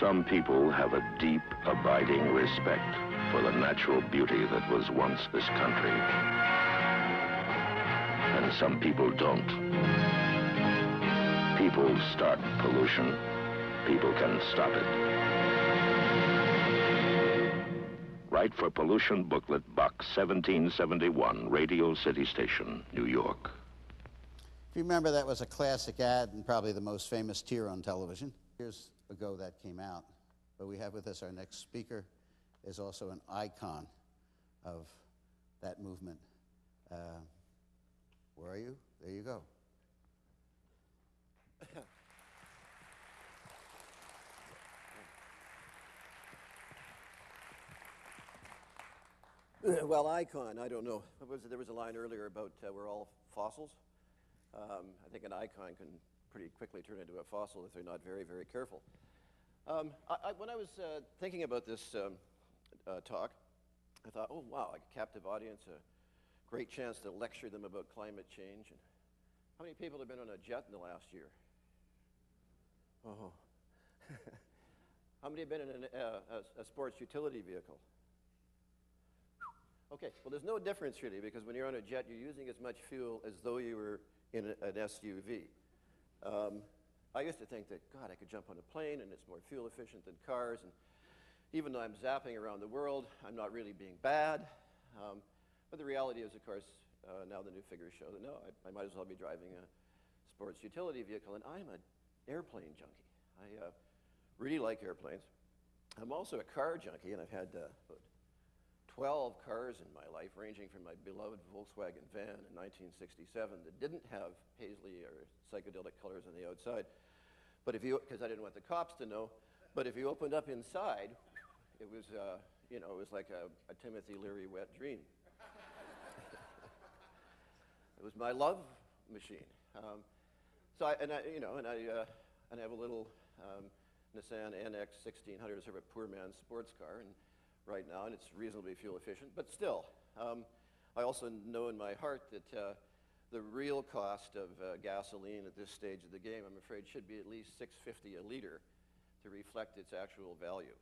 Some people have a deep, abiding respect for the natural beauty that was once this country. And some people don't. People start pollution. People can stop it. Write for Pollution Booklet, Box 1771, Radio City Station, New York. If you remember, that was a classic ad and probably the most famous tier on television. Years ago that came out. But we have with us our next speaker is also an icon of that movement. Where are you? There you go. Well, icon, I don't know. There was a line earlier about we're all fossils. I think an icon can pretty quickly turn into a fossil if they're not very, very careful. When I was thinking about this talk, I thought, oh, wow, a captive audience, a great chance to lecture them about climate change. And how many people have been on a jet in the last year? Oh. How many have been in a sports utility vehicle? Okay, well, there's no difference really, because when you're on a jet, you're using as much fuel as though you were in an SUV. I used to think that, God, I could jump on a plane and it's more fuel efficient than cars. And even though I'm zapping around the world, I'm not really being bad. But the reality is, of course, now the new figures show that, no, I might as well be driving a sports utility vehicle. And I'm an airplane junkie. I really like airplanes. I'm also a car junkie, and I've had about 12 cars in my life, ranging from my beloved Volkswagen van in 1967 that didn't have paisley or psychedelic colors on the outside. But if you, because I didn't want the cops to know, but if you opened up inside, it was, you know, it was like a Timothy Leary wet dream. It was my love machine. So I have a little Nissan NX 1600, sort of a poor man's sports car, and right now, and it's reasonably fuel efficient, but still. I also know in my heart that the real cost of gasoline at this stage of the game, I'm afraid, should be at least $6.50 a liter to reflect its actual value.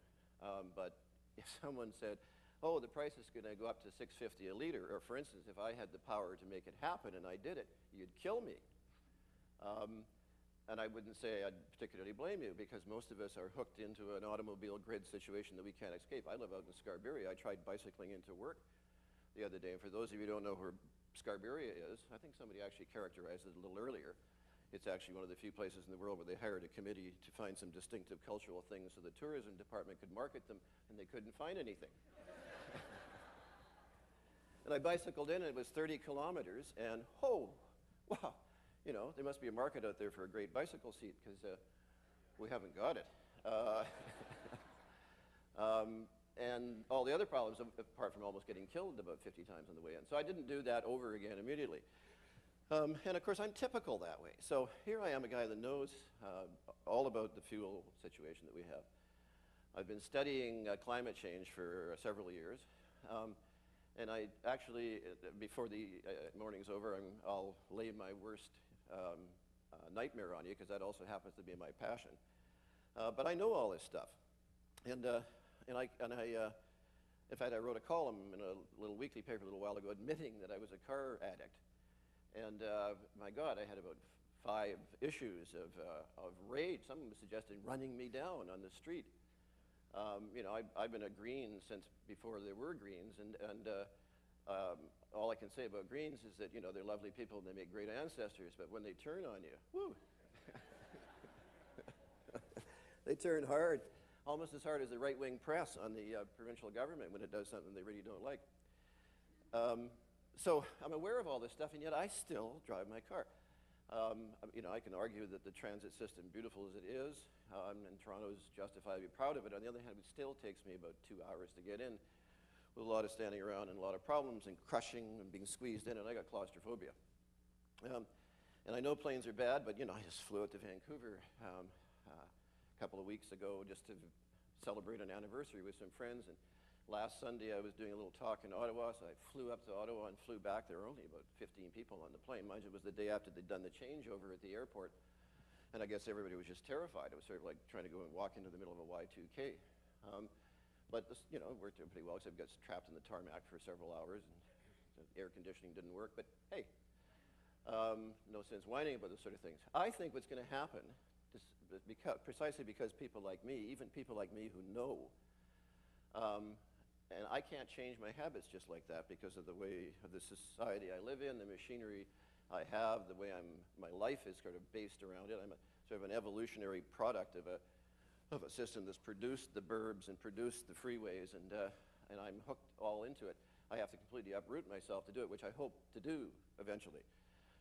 But if someone said, oh, the price is going to go up to $6.50 a liter, or for instance, if I had the power to make it happen and I did it, you'd kill me. And I wouldn't say I'd particularly blame you, because most of us are hooked into an automobile grid situation that we can't escape. I live out in Scarberia. I tried bicycling into work the other day. And for those of you who don't know where Scarberia is, I think somebody actually characterized it a little earlier. It's actually one of the few places in the world where they hired a committee to find some distinctive cultural things so the tourism department could market them, and they couldn't find anything. And I bicycled in, and it was 30 kilometers, and oh, wow. You know, there must be a market out there for a great bicycle seat, because we haven't got it. And all the other problems, apart from almost getting killed about 50 times on the way in. So I didn't do that over again immediately. And of course, I'm typical that way. So here I am, a guy that knows all about the fuel situation that we have. I've been studying climate change for several years. And I actually, before the morning's over, I'll lay my worst nightmare on you, because that also happens to be my passion. But I know all this stuff. And in fact, I wrote a column in a little weekly paper a little while ago admitting that I was a car addict. And my God, I had about 5 issues of rage. Someone was suggesting running me down on the street. You know, I've been a green since before there were greens, and all I can say about greens is that, you know, they're lovely people and they make great ancestors, but when they turn on you, whoo, they turn hard, almost as hard as the right-wing press on the provincial government when it does something they really don't like. So I'm aware of all this stuff, and yet I still drive my car. You know, I can argue that the transit system, beautiful as it is, and Toronto's justified to be proud of it. On the other hand, it still takes me about 2 hours to get in, with a lot of standing around and a lot of problems and crushing and being squeezed in, and I got claustrophobia. And I know planes are bad, but you know, I just flew out to Vancouver a couple of weeks ago just to celebrate an anniversary with some friends. And last Sunday I was doing a little talk in Ottawa, so I flew up to Ottawa and flew back. There were only about 15 people on the plane. Mind you, it was the day after they'd done the changeover at the airport. And I guess everybody was just terrified. It was sort of like trying to go and walk into the middle of a Y2K. But this, you know, it worked out pretty well, except I got trapped in the tarmac for several hours, and the air conditioning didn't work. But hey, no sense whining about those sort of things. I think what's going to happen, precisely because people like me, even people like me who know, and I can't change my habits just like that because of the way of the society I live in, the machinery I have, the way my life is sort of based around it. I'm sort of an evolutionary product of a system that's produced the burbs and produced the freeways, and I'm hooked all into it. I have to completely uproot myself to do it, which I hope to do eventually.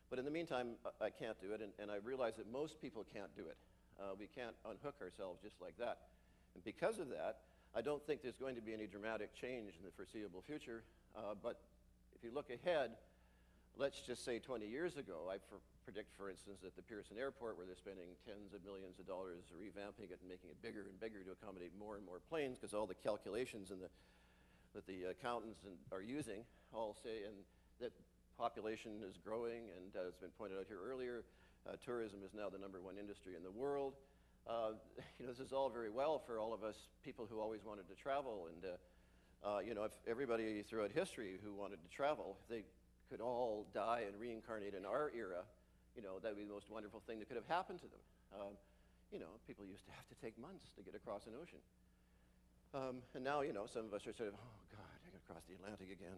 But in the meantime, I can't do it, and I realize that most people can't do it. We can't unhook ourselves just like that. And because of that, I don't think there's going to be any dramatic change in the foreseeable future. But if you look ahead, let's just say 20 years ago, I predict, for instance, that the Pearson Airport, where they're spending tens of millions of dollars revamping it and making it bigger and bigger to accommodate more and more planes, because all the calculations that the accountants are using all say that population is growing, and as has been pointed out here earlier, tourism is now the #1 industry in the world. You know, this is all very well for all of us people who always wanted to travel, and you know, if everybody throughout history who wanted to travel, if they could all die and reincarnate in our era, you know, that would be the most wonderful thing that could have happened to them. You know, people used to have to take months to get across an ocean. And now, you know, some of us are sort of, oh God, I got to cross the Atlantic again.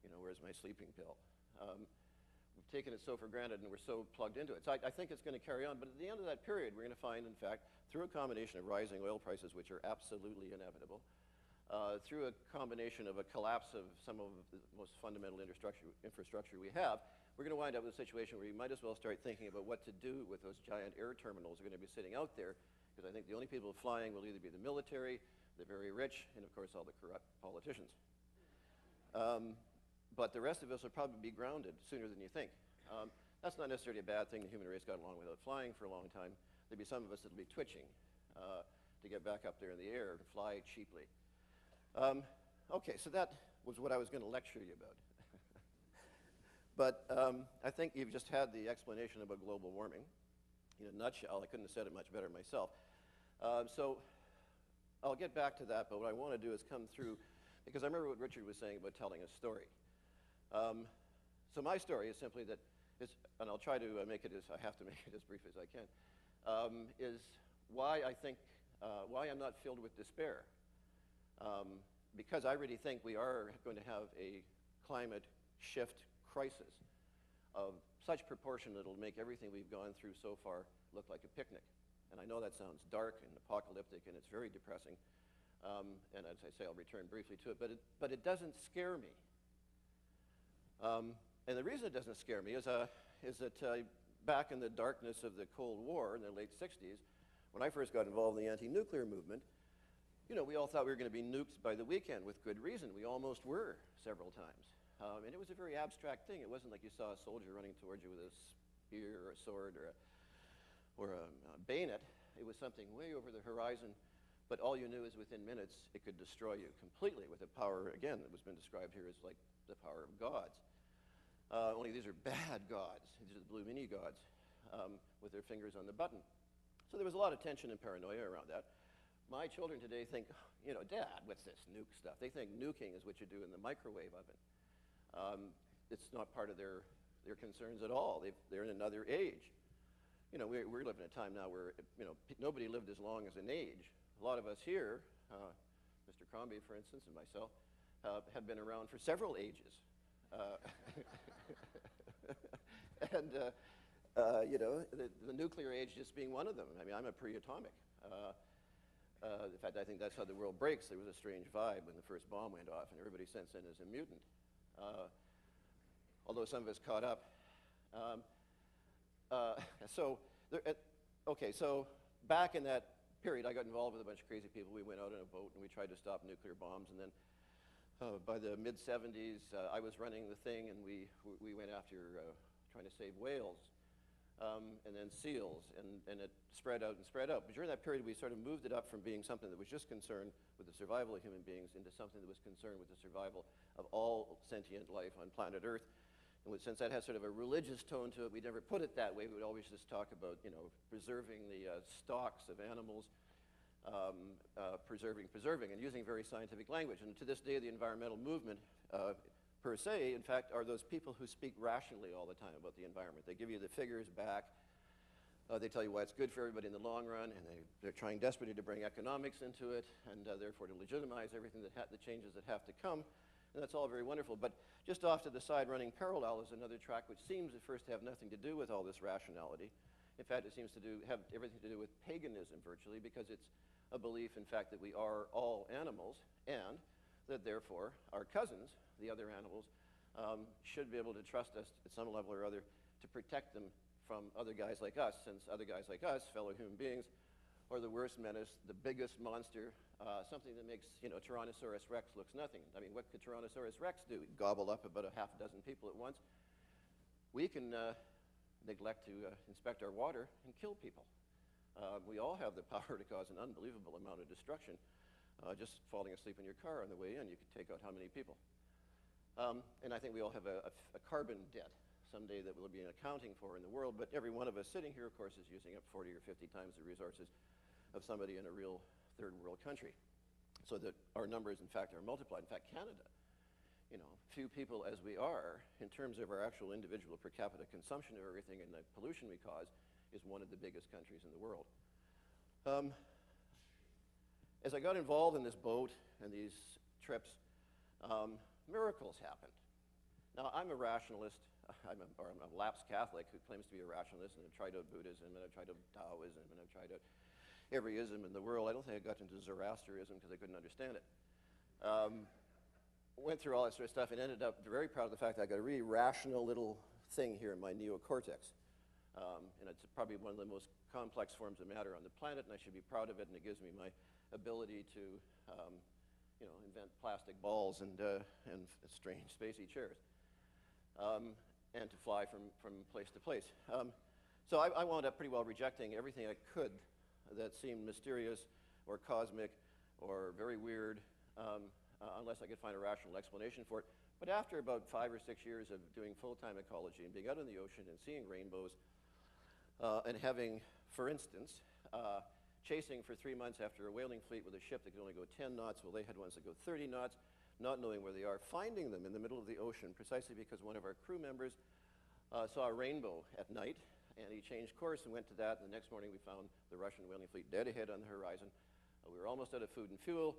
You know, where's my sleeping pill? We've taken it so for granted and we're so plugged into it. So I think it's going to carry on, but at the end of that period, we're going to find, in fact, through a combination of rising oil prices, which are absolutely inevitable, through a combination of a collapse of some of the most fundamental infrastructure we have, we're going to wind up with a situation where you might as well start thinking about what to do with those giant air terminals that are going to be sitting out there, because I think the only people flying will either be the military, the very rich, and of course all the corrupt politicians. But the rest of us will probably be grounded sooner than you think. That's not necessarily a bad thing. The human race got along without flying for a long time. There'll be some of us that'll be twitching to get back up there in the air and fly cheaply. Okay, so that was what I was going to lecture you about. But I think you've just had the explanation about global warming. In a nutshell, I couldn't have said it much better myself. So I'll get back to that, but what I want to do is come through, because I remember what Richard was saying about telling a story. So my story is simply that, and I'll try to make it I have to make it as brief as I can, is why I think, why I'm not filled with despair. Because I really think we are going to have a climate shift crisis of such proportion that it'll make everything we've gone through so far look like a picnic. And I know that sounds dark and apocalyptic, and it's very depressing. And as I say, I'll return briefly to it, but it doesn't scare me. And the reason it doesn't scare me is that back in the darkness of the Cold War in the late 60s, when I first got involved in the anti-nuclear movement, you know, we all thought we were going to be nuked by the weekend with good reason. We almost were several times. And it was a very abstract thing. It wasn't like you saw a soldier running towards you with a spear or a sword or a bayonet. It was something way over the horizon, but all you knew is within minutes it could destroy you completely with a power, again, that was been described here as like the power of gods. Only these are bad gods. These are the blue mini gods with their fingers on the button. So there was a lot of tension and paranoia around that. My children today think, you know, Dad, what's this nuke stuff? They think nuking is what you do in the microwave oven. It's not part of their concerns at all. They're in another age. You know, we're living in a time now where, you know, nobody lived as long as an age. A lot of us here, Mr. Crombie, for instance, and myself, have been around for several ages. And, you know, the nuclear age just being one of them. I mean, I'm a pre-atomic. In fact, I think that's how the world breaks. There was a strange vibe when the first bomb went off, and everybody sensed then as a mutant. Although some of us caught up. So back in that period, I got involved with a bunch of crazy people. We went out on a boat and we tried to stop nuclear bombs. And then by the mid-'70s, I was running the thing, and we went after trying to save whales. And then seals, and it spread out and spread out. But during that period, we sort of moved it up from being something that was just concerned with the survival of human beings into something that was concerned with the survival of all sentient life on planet Earth. And since that has sort of a religious tone to it, we never put it that way. We would always just talk about, preserving the stocks of animals, preserving, and using very scientific language. And to this day, the environmental movement, per se, in fact, are those people who speak rationally all the time about the environment. They give you the figures back. They tell you why it's good for everybody in the long run, and they're trying desperately to bring economics into it, and therefore to legitimize everything the changes that have to come. And that's all very wonderful. But just off to the side, running parallel, is another track which seems at first to have nothing to do with all this rationality. In fact, it seems to have everything to do with paganism, virtually, because it's a belief, in fact, that we are all animals, and that therefore our cousins, the other animals, should be able to trust us at some level or other to protect them from other guys like us, since other guys like us, fellow human beings, are the worst menace, the biggest monster, something that makes, Tyrannosaurus rex looks nothing. I mean, what could Tyrannosaurus rex do? Gobble up about a half a dozen people at once. We can neglect to inspect our water and kill people. We all have the power to cause an unbelievable amount of destruction. Just falling asleep in your car on the way in, you could take out how many people? And I think we all have a carbon debt someday that we'll be accounting for in the world, but every one of us sitting here, of course, is using up 40 or 50 times the resources of somebody in a real third world country. So that our numbers, in fact, are multiplied. In fact, Canada, few people as we are, in terms of our actual individual per capita consumption of everything and the pollution we cause, is one of the biggest countries in the world. As I got involved in this boat and these trips, miracles happened. Now, I'm a rationalist. I'm a lapsed Catholic who claims to be a rationalist, and I've tried out Buddhism, and I've tried out Taoism, and I've tried out every ism in the world. I don't think I got into Zoroastrianism because I couldn't understand it. Went through all that sort of stuff and ended up very proud of the fact that I got a really rational little thing here in my neocortex. And it's probably one of the most complex forms of matter on the planet, and I should be proud of it, and it gives me my ability to invent plastic balls and strange spacey chairs. And to fly from place to place. So I wound up pretty well rejecting everything I could that seemed mysterious or cosmic or very weird, unless I could find a rational explanation for it. But after about 5 or 6 years of doing full-time ecology and being out in the ocean and seeing rainbows, and having, for instance, chasing for 3 months after a whaling fleet with a ship that could only go 10 knots, while they had ones that go 30 knots, not knowing where they are, finding them in the middle of the ocean precisely because one of our crew members saw a rainbow at night, and he changed course and went to that, and the next morning we found the Russian whaling fleet dead ahead on the horizon. We were almost out of food and fuel.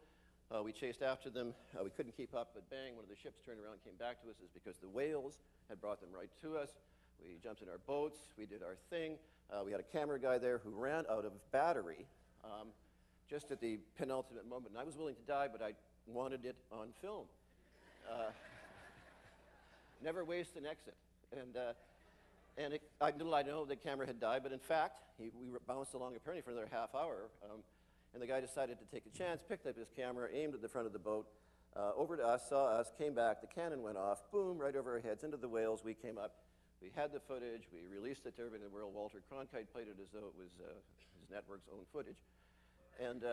We chased after them. We couldn't keep up, but bang, one of the ships turned around and came back to us. Is because the whales had brought them right to us. We jumped in our boats. We did our thing. We had a camera guy there who ran out of battery just at the penultimate moment. And I was willing to die, but I wanted it on film. Never waste an exit. And little I know the camera had died, but in fact, we bounced along apparently for another half hour, and the guy decided to take a chance, picked up his camera, aimed at the front of the boat, over to us, saw us, came back, the cannon went off, boom, right over our heads, into the whales. We came up, we had the footage, we released it to everybody in the world. Walter Cronkite played it as though it was his network's own footage. And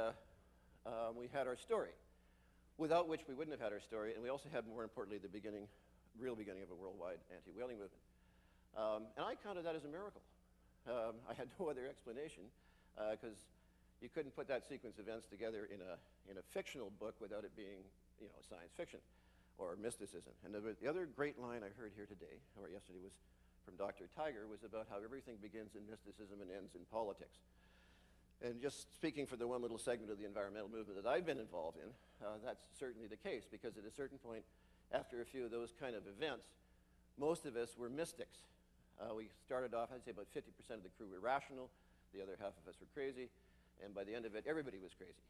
we had our story, without which we wouldn't have had our story, and we also had, more importantly, the real beginning of a worldwide anti-whaling movement. And I counted that as a miracle. I had no other explanation, because you couldn't put that sequence of events together in a fictional book without it being, science fiction or mysticism. And the other great line I heard here today, or yesterday, was from Dr. Tiger, was about how everything begins in mysticism and ends in politics. And just speaking for the one little segment of the environmental movement that I've been involved in, that's certainly the case, because at a certain point, after a few of those kind of events, most of us were mystics. We started off, I'd say about 50% of the crew were rational, the other half of us were crazy, and by the end of it, everybody was crazy.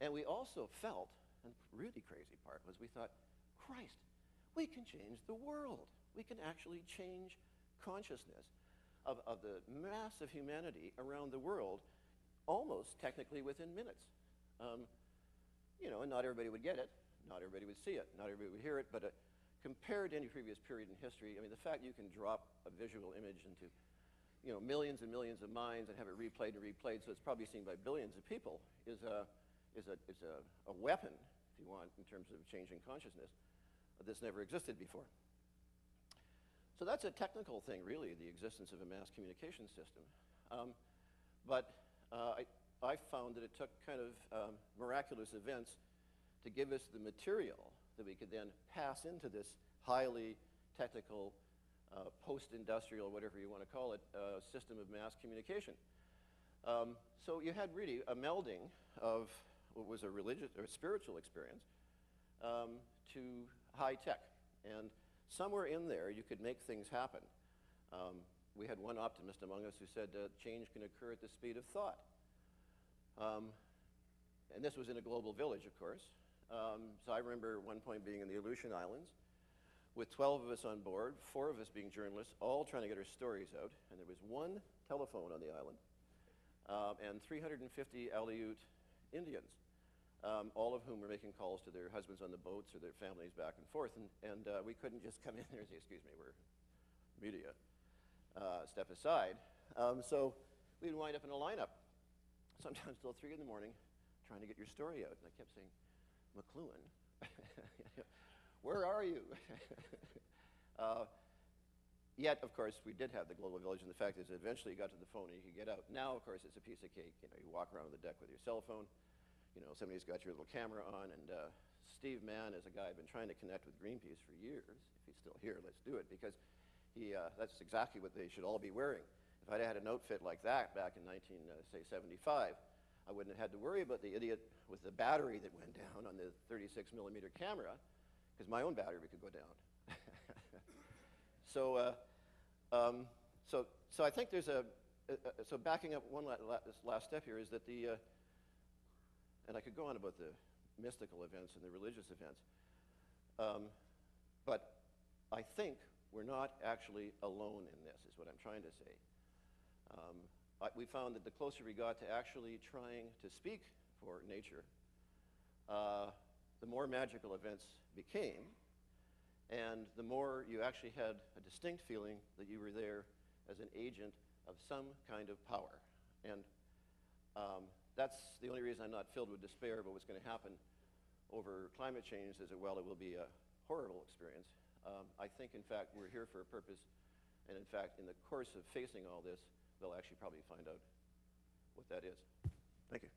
And we also felt, and the really crazy part was, we thought, Christ, we can change the world. We can actually change consciousness of the mass of humanity around the world, almost technically within minutes. And not everybody would get it, not everybody would see it, not everybody would hear it, but compared to any previous period in history, I mean, the fact you can drop a visual image into millions and millions of minds and have it replayed and replayed, so it's probably seen by billions of people, is a weapon, if you want, in terms of changing consciousness. This never existed before. So that's a technical thing, really, the existence of a mass communication system. But I found that it took kind of miraculous events to give us the material that we could then pass into this highly technical, post-industrial, whatever you want to call it, system of mass communication. So you had really a melding of what was a religious or spiritual experience to high tech. And somewhere in there, you could make things happen. We had one optimist among us who said change can occur at the speed of thought. And this was in a global village, of course. So I remember at one point being in the Aleutian Islands with 12 of us on board, 4 of us being journalists, all trying to get our stories out. And there was one telephone on the island and 350 Aleut Indians, all of whom were making calls to their husbands on the boats or their families back and forth. And we couldn't just come in there and say, excuse me, we're media. Step aside. So we'd wind up in a lineup, sometimes till 3 in the morning, trying to get your story out. And I kept saying, McLuhan, where are you? Yet, of course, we did have the global village, and the fact is that eventually you got to the phone and you could get out. Now, of course, it's a piece of cake. You know, you walk around on the deck with your cell phone. You know, somebody's got your little camera on, and Steve Mann is a guy I've been trying to connect with Greenpeace for years. If he's still here, let's do it, because that's exactly what they should all be wearing. If I'd had an outfit like that back in 1975, I wouldn't have had to worry about the idiot with the battery that went down on the 36mm camera, because my own battery could go down. So I think there's so backing up one last step here is that and I could go on about the mystical events and the religious events, but I think we're not actually alone in this, is what I'm trying to say. We found that the closer we got to actually trying to speak for nature, the more magical events became, and the more you actually had a distinct feeling that you were there as an agent of some kind of power. And that's the only reason I'm not filled with despair about what's going to happen over climate change, is that, well, it will be a horrible experience. I think, in fact, we're here for a purpose, and in fact, in the course of facing all this, they'll actually probably find out what that is. Thank you.